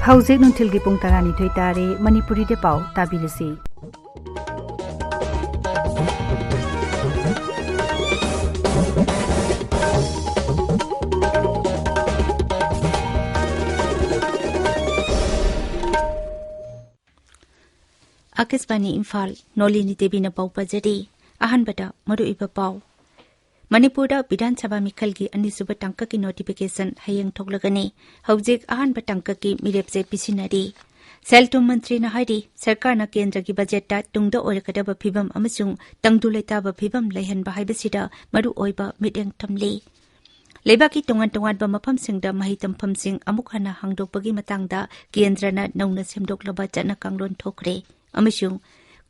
हौजिक नुंथिलगी पुंग 12 तारे मणिपुरी दे पाव ताबिरसी आकाशवाणी इम्फाल नोलिनी देवी न पाव पजरी अहनबदा मरुइबा पाव मणिपुरदा विधानसभा मिखलगी अनिसुब टंककी नोटिफिकेशन हयेंग थोकलगनी हौजिक अहनब टंककी मिरेपसे पिसिनरी सेल्टुम मंत्री न हाइरी सरकारना केंद्रगी बजेटता तुंगदा ओरकदब फिबम अमसुंग तंगदु लेताब फिबम लेहनबा हाइबसिदा मरु ओइबा मिटेंग थमली लेबाकी तोंगान तोंगानबा मफमसिंगदा महि तमफमसिंग अमुक हना हांगदोकपगी मतंगदा केंद्रना नौना सेमदोकलबा चना कांगलोन थोकरे अमसुंग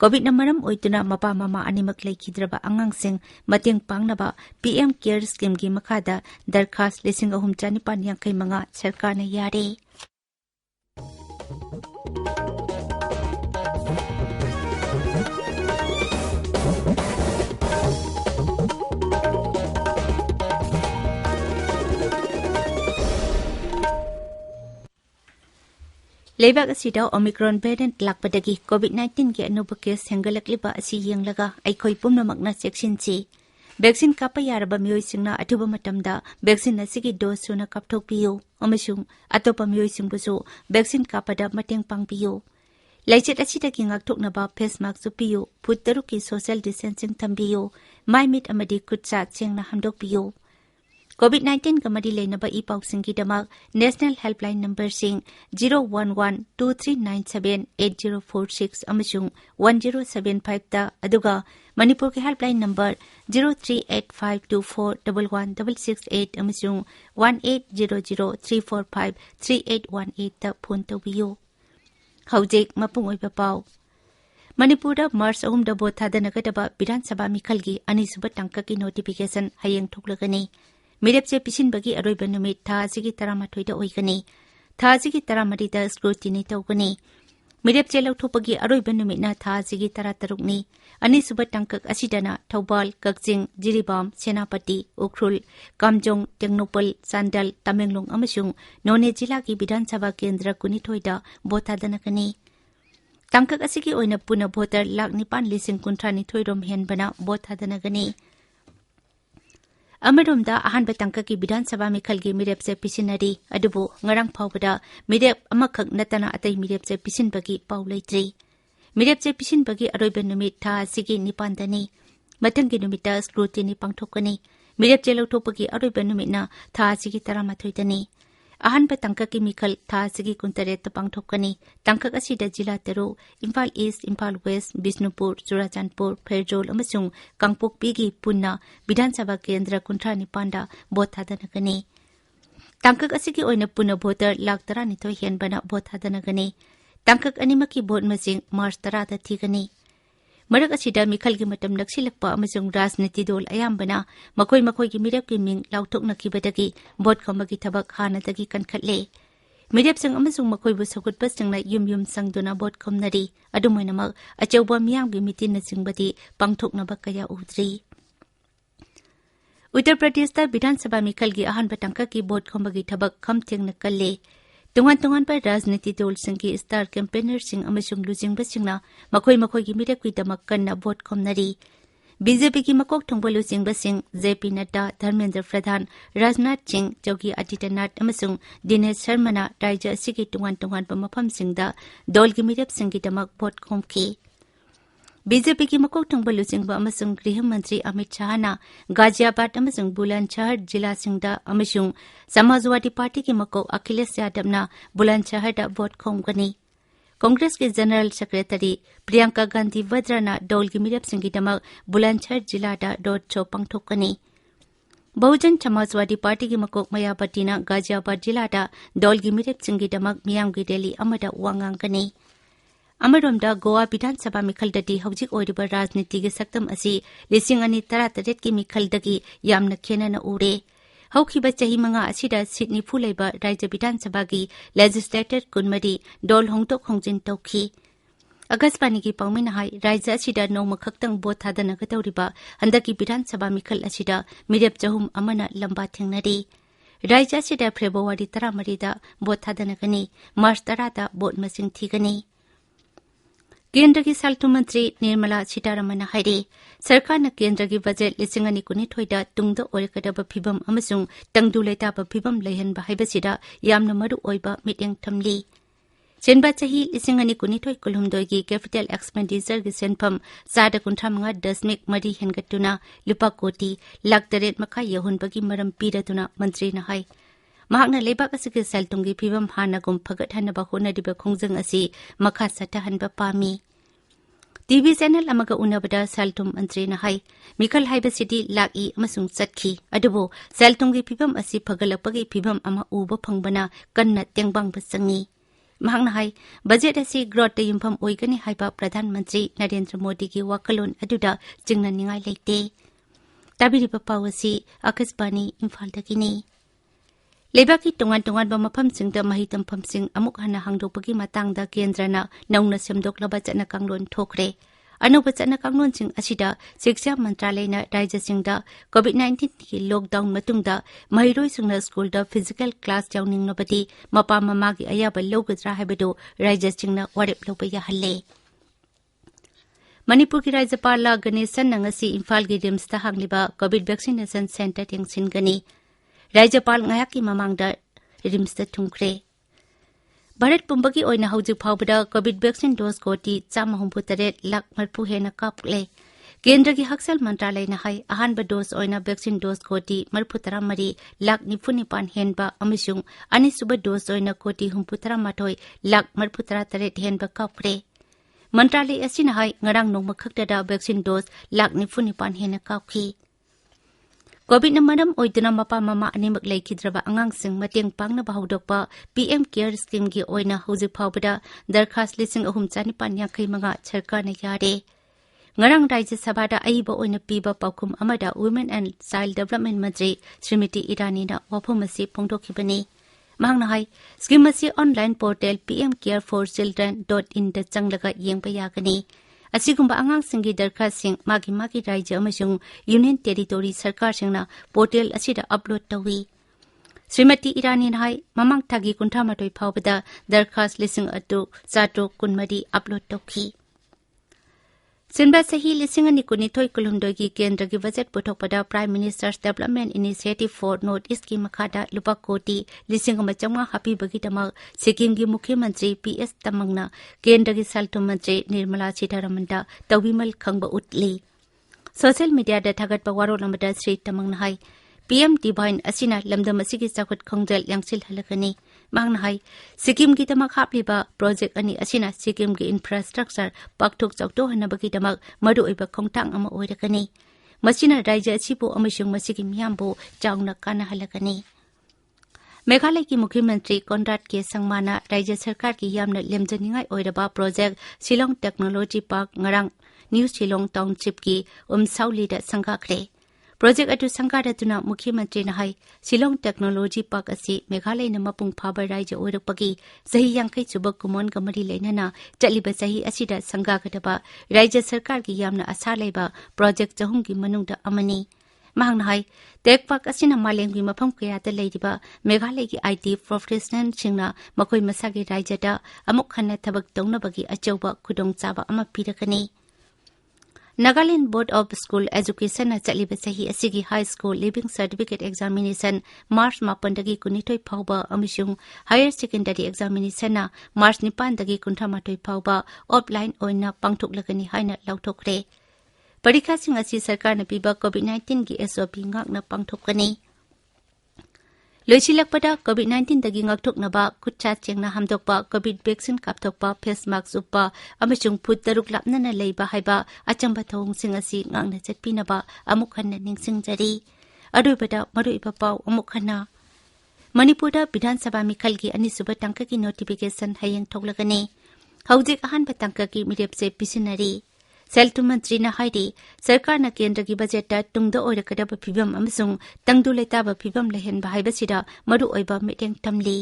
कोविड मरम ओइतुना मपा मामा अनिमक लेखिद्रबा अंगांगसिंग मतेंग पांगनबा पीएम केयर स्कीम की मखादा दरखास्त 3,995 सरकारना यारे लेबाक असिदा ओमिक्रॉन वेरिएंट लाकपदगी कोविड-19 के अनुभव केस हेंगलकलिबा असि येंगलगा अइखोइ पुमनमकना चेक्सिनसी वैक्सीन कापा यारबा मियोइसिंगना अथुबा मतमदा वैक्सीन असिगी डोज सुना कापथोकपियो अमसुंग अतोपा मियोइसिंगबुसु वैक्सीन कापदा मतेंग पांगपियो लाइचेट असिदगी ngakthoknaba face mask सुपियो फुट तरुकी सोशल डिस्टेंसिंग थंबियो माइ मिट अमदी कुटसा चेंगना हमदोकपियो कोविड-19 का मरी लेनबा ई पाउसिंग की दमक नेशनल हेल्पलाइन नंबर सिंग 01123978046 अमसुंग 1075 ता अदुगा मणिपुर के हेल्पलाइन नंबर 0385241168 अमसुंग 180034538818 ता फोन तौबियो हौजिक मपुंग ओइबा पाउ मणिपुरदा मार्च 3 दा भोट थादनगदबा विधानसभा मिखलगी अनिसुब टंककी नोटिफिकेशन हयेंग थोकलगनी मिरेपसे पिसिनबगी अरोइब नुमित था असिगी 13 दा ओइगनी था असिगी 13 दा स्क्रूटिनी तौगनी मिरेपसे लौथोपगी अरोइब नुमितना था असिगी 13 नि अनिसुब टंकक असिदना थौबाल कक्जिंग जिरिबाम सेनापति उखरुल कामजोंग टेक्नोपल चांदल तमेंगलोंग अमसुंग नोने जिला की विधानसभा केंद्र 19 दा भोट थादनगनी टंकक असिगी ओइना पुना भोटर 9,9,52 रोम हेनबना भोट थादनगनी अमरोमदा अहानब टंककी विधानसभा मिखलगी मिरेपसे पिसिनरी अदुबो ngarang फावबदा मिरेप अमखक नतना अतै मिरेपसे पिसिनबगी पाउ लैत्रि मिरेपसे पिसिनबगी अरोइब नुमित था असिगी 9 दनी मथंगी नुमिता स्क्रूटिनी पांगथोकनी मिरेपसे लौथोपगी अरोइब नुमितना था असिगी 13 दनी अहानब टंककी मिखल था असिगी 19 पांगथोकनी टंकक असिदा जिला तरो इम्फाल ईस्ट इम्फाल वेस्ट बिष्णुपुर चुराचांदपुर फेरजोल अमसुंग कांगपोकपीगी पुन्ना विधानसभा केंद्र 19 दा भोट थादनगनी टंकक असिगी ओइना पुन्ना भोटर 1,12 हेनबना भोट थादनगनी टंकक अनिमकी भोट मसिंग मार्च 10 दा थीगनी मरक असिदा मिखलगी मतम नक्सिलकपा अमसुंग राजनीति दल अयाम्बना मखोइ मखोइगी मिरेपकी मिंग लाउथोकनखिबदगी भोट खमबगी थबक हानदगी कनखटले मिरेपसिंग अमसुंग मखोइबु सगुटपसिंगना युम संगदुना भोट खमनरी अदुमोइनमक अचौबा मियामगी मिटिनसिंगबदी पांगथोकनबा कया उद्री उत्तर प्रदेश विधानसभा मिखलगी अहानब टंककी भोट खमबगी थबक खमथेंगना कल्ले तोंगान तोंगान पर राजनीति दल की स्टार कैंपेनर लुजिंगबसिंगना मखोइ मखोइगी मिरेपकीदमक कन्ना भोट खमनरी बीजेपी की मकोक थोंबा लुजिंगबसिंग जेपी नड्डा धर्मेंद्र प्रधान राजनाथ सिंह जोगी आदित्यनाथ अमसुंग दिनेश शर्माना राज्य असिगी तोंगान तोंगान मफमसिंगदा दलगी मिरेपसिंगीदमक भोट खमखी बीजेपी की मकोक थोंबा लुजिंगबा अमसुंग गृह मंत्री अमित शाहना गाजियाबाद अमसुंग बुलंदशहर जिलासिंगदा अमसुंग समाजवादी पार्टी की मकोक अखिलेश यादवना बुलंदशहरदा भोट खमगनी कांग्रेस के जनरल सेक्रेटरी प्रियंका गांधी वद्राना दलगी मिरेपसिंगीदमक बुलंदशहर जिलादा रोड शो पांगथोकनी बहुजन समाजवादी पार्टी की मकोक मायावतीना गाजियाबाद जिलादा दलगी मिरेपसिंगीदमक मियामगी रैली अमदा वांगांगनी अमरोमदा गोवा विधानसभा मिखलददी हौजिक ओइरिबा राजनीति के सक्तम असि 2013 की मिखलदगी यामना खेनना उरे हौखिबा चही मंगा असिदा सीट 90 लेबा राज्य विधानसभा की लेजिस्लेटर 20 दल होंगतोक होंजिन तौखी आकाशवाणी की पाउमिन हाई राज्य असिदा नौमा खक्तंग भोट थादनगदौरिबा हंदकी विधानसभा मिखल असिदा मिरेप 300 अमना लंबा थेंगनरी राज्य असिदा फेब्रुवारी 13 भोट थादनगनी मार्च 10 भोट मसिंग थीगनी केंद्र की साल्थुम मंत्री निर्मला सीतारमण हाइरे सरकार केंद्र की बजट 2019 तुंगद ओरकदब फिबम अमसुंग तंगदु लेताब फिबम लेहनबा हाइबसिदा यामना मरु ओइबा मिटिंग थमली चेनबा चाही 2019 कुलहुमदोय की कैपिटल एक्सपेंडिचर की सेनफम 4.35 हेनगतुना लुपा कोटी लाख 8 मखा यहुनबगी मरम पीरदुना मंत्री न हाय महाकना लेबाक असि सेल्तुंगी फिबम हानागुम फगतहनबा होनदिबा खोंजंग असि मखा सटहनबा पामी टीवी चैनल अमगा उनबदा सेल्तुम मंत्री न हाय मिखल हाइबसिदी लाकी अमसुंग चटखी अदुबो सेल्तुंगी फिबम असि फगलपगी फिबम अमा उबा फंगबना कन्ना तेंगबांग बसंगी महाकना हाय बजट असि ग्रोथ युमफम ओइगनी हाइबा प्रधानमंत्री नरेंद्र मोदी की वाकलोन अदुदा चिंगननिंगाय लेते ताबिरिबा पावसी आकाशवाणी इम्फाल दगिनी लेबाकी तोंगान मफमसिंगदा मही तमफमसिंग अमुक हना हांगदोपगी मतांगदा केंद्रना नौना सेमदोकलबा चना कांगलोन थोखरे अनोबा चना कांगलोनसिंग असिदा शिक्षा मंत्रालयना राज्यसिंगदा कोविड-19 की लॉकडाउन मतुंगदा महिरोइसिंगना स्कूलदा फिजिकल क्लास यावनिंगनबदी मपा ममागी अयाबा लौगद्रा हाइबदो राज्यसिंगना वारेप लौबा याहल्ले मणिपुर की राज्यपाल गणेशन नंगसी इम्फाल की रिम्सता हांगलिबा कोविड वैक्सीनेशन सेंटर यंगसिनगनी राज्यपाल ngayaki mamangda rimsta thungkre Bharat पुंबगी ओइना हौजिक फावबदा कोविड वैक्सीन डोज कोटी 168 लाख मरफु हेना कापले केंद्र की हक्सल मंत्रालय न हाय अहानबा डोज ओइना वैक्सीन डोज कोटी मरफु 13 लाख 94 हेनबा अमिसुंग अनिसुबा डोज ओइना कोटी 38 लाख मरफु 13 हेनबा कापरे मंत्रालय असिना हाय ngarang nongma khaktada vaccine dose lakh 94 हेना कापखी कोविड मरम ओइदना Mopa mama अनिमक लेखिद्रबा अंगांगसिंग मतेंग पांगनबा हौदोकपा PM care scheme की ओइना हौजिक फावबदा दरखास्त 3,350 सरकारना यारे ngarang राज्य सभादा अइबा ओइना पीबा पाउखुम अमदा वुमेन एंड चाइल्ड डेवलपमेंट मंत्री श्रीमती इरानीना वाफम असी फोंदोखिबनी मांगना हाय स्कीम असी ऑनलाइन पोर्टल pmcareforochildren.in दा चंगलगा येंबा यागनी असिगुंबा अंगांगसिंगी दरखास्तसिंग मागी राज्य अमसुंग यूनियन टेरिटोरी सरकारसिंगना पोर्टल असिदा अपलोड तवी श्रीमती इरानी हाय ममांग थागी 38 फावबदा दरखास्त 4,410 अपलोड तौखी सिनबा सही 2019 कुलहुमदोय की केंद्र की बजट पुथोकपदा prime minister's development initiative for north east की मखादा लुपा कोटी 1,500 हापीबगीदमक सिक्किम की मुख्यमंत्री पीएस तमंगना केंद्र की साल्थुम मंत्री निर्मला सीतारमणदा तौबिमल खंगबा उतली सोशल मीडिया दा थागतपा वारोलमदा श्री तमंगना हाय पीएम डिवाइन असिना लमदम असिगी चाखुत खंगजल यांगसिल हलगनी मांगना हाय सिक्किम की दमक हापलिबा प्रोजेक्ट अनि असिना सिक्किम की इंफ्रास्ट्रक्चर पाकथोक चौतो हनबगी दमक मरु ओइबा खोंगटांग अमा ओइरकनी मसिना राज्य असिबु अमसुंग मसिगी मियामबु चाउना काना हलगनी मेघालय की मुख्यमंत्री कॉनराड के संगमाना राज्य सरकार की यामना लेमजनिंगाई ओइरबा project Shillong technology park ngarang new Shillong township की उमसाउलीदा संगाखरे प्रोजेक्ट अदु संगारतुना मुख्यमंत्री न हाय शिलोंग टेक्नोलॉजी पार्क असि मेघालय न मपुंग फाबा राज्य ओइरपगी सही यांकै सुब कुमोन गमरी लेनना चलिबा सही असिदा संगागदबा राज्य सरकार की यामना आशा लेबा प्रोजेक्ट जहुं की मनुंगदा अमनी मांगना हाय टेक पार्क असिना मालेंगी मफम कयादा लेदिबा मेघालय की आईटी प्रोफेशनल सिंगना मखोय मसागे राज्यदा अमुक खन्ना थबक तौनबगी अचौबा खुदोंचाबा अमा पिरकनी Nagaland board of school education चलिबा सही असिगी high school leaving certificate examination March 9 कुनिथोय फावबा अमिसुंग हायर सेकेंडरी एग्जामिनेशन मार्च 9 कुंथामाथोय फावबा ऑफलाइन ओइना पांगथोकलगनी हाइना लाउथोखरे परीक्षासिंग असि सरकारना पीबा कोविड-19 की एसओपी ngakna पांगथोकनी लोइसिलकपदा कोविड-19 दगी ngakthoknaba खुच्चा चेंगना हमदोकपा कोविड वैक्सीन कापथोकपा फेस मास्क उपा अमसुंग फुट तरुक लापनना लेबा हाइबा अचंबा थौंगसिंग असि ngakna चटपिनबा अमुक हन्ना निंगसिंगजरी अरुबदा मरुइबा पाव अमुक हन्ना मणिपुरदा विधानसभा मिखल की अनिसुबा टंका की नोटिफिकेशन हयेंग थोकलगनी हौजिक अहानबा टंका की मिरेपसे पिसिनरी सेल्टु मंत्री न हाइडी सरकार न केंद्र की बजट तुंगद ओइरकदब फिबम अमसुंग तंगदु लेताब फिबम लेहनबा हाइबसिदा मरु ओइबा मिटेंग तमली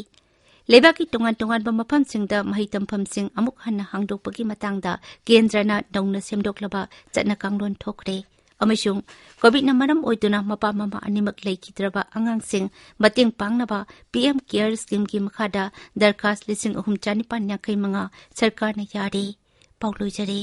लेबाकी तोंगान मफमसिंगदा मही तमफमसिंग अमुक हन्ना हांगदोकपगी मतांगदा केंद्रना नौना सेमदोकलबा चटना कांगलोन थोखरे ꯑꯃꯁꯨꯡ ꯀꯣꯚꯤꯗꯅ ꯃꯔꯝ ꯑꯣꯏꯗꯨꯅ ꯃꯄꯥ ꯃꯃꯥ ꯑꯅꯤꯃꯛ ꯂꯩꯈꯤꯗ꯭ꯔꯕ ꯑꯉꯥꯡꯁꯤꯡ ꯃꯇꯦꯡ ꯄꯥꯡꯅꯕ PM ꯀꯦꯌꯔ ꯁ꯭ꯀꯤꯝꯒꯤ ꯃꯈꯥꯗ ꯗꯔꯈꯥꯁ 3,995 ꯁꯔꯀꯥꯔꯅ ꯌꯥꯔꯦ꯫ ꯄꯥꯎ ꯂꯣꯏꯖꯔꯦ꯫